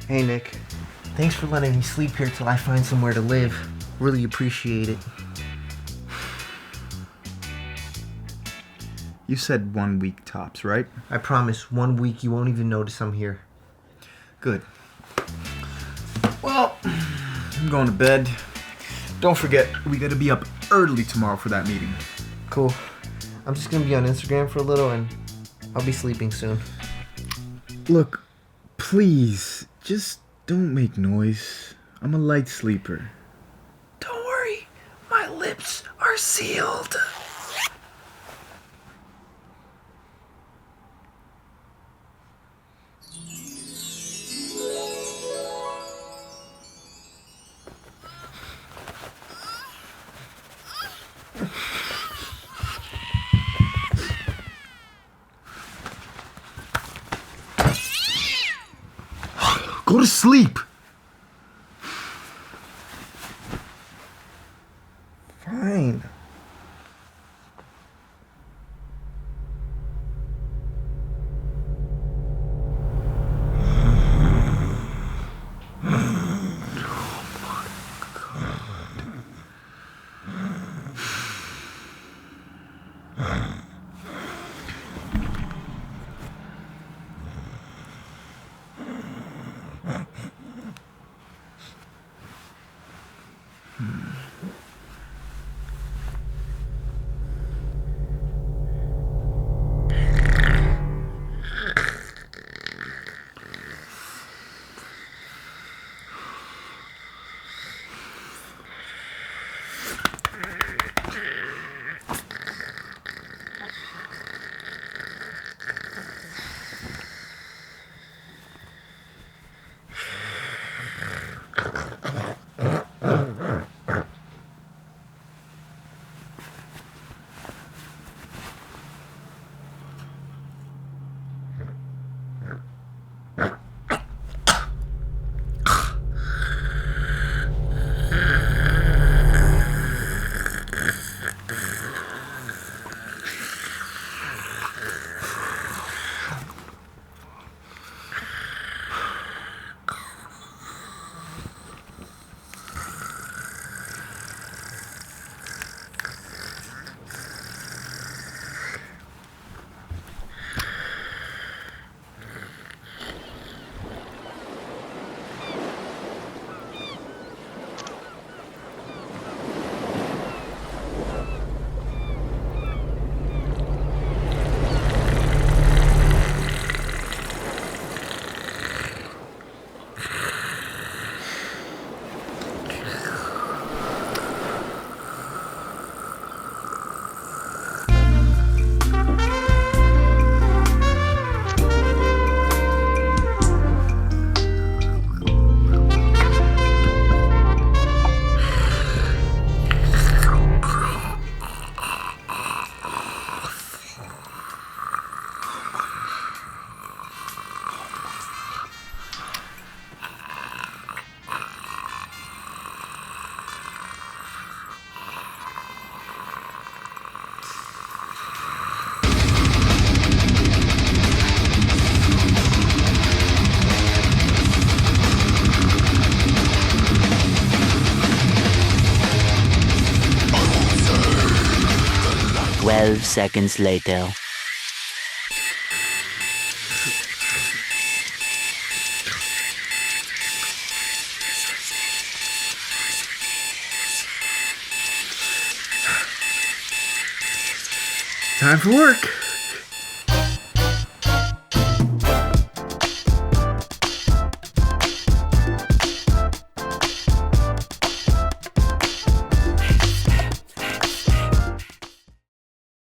Hey, Nick. Thanks for letting me sleep here till I find somewhere to live. Really appreciate it. You said 1 week tops, right? I promise, 1 week you won't even notice I'm here. Good. Well, I'm going to bed. Don't forget, we gotta be up early tomorrow for that meeting. Cool. I'm just gonna be on Instagram for a little and I'll be sleeping soon. Look, please, just don't make noise. I'm a light sleeper. Don't worry, my lips are sealed. Go to sleep! Fine. Seconds later. Time for work.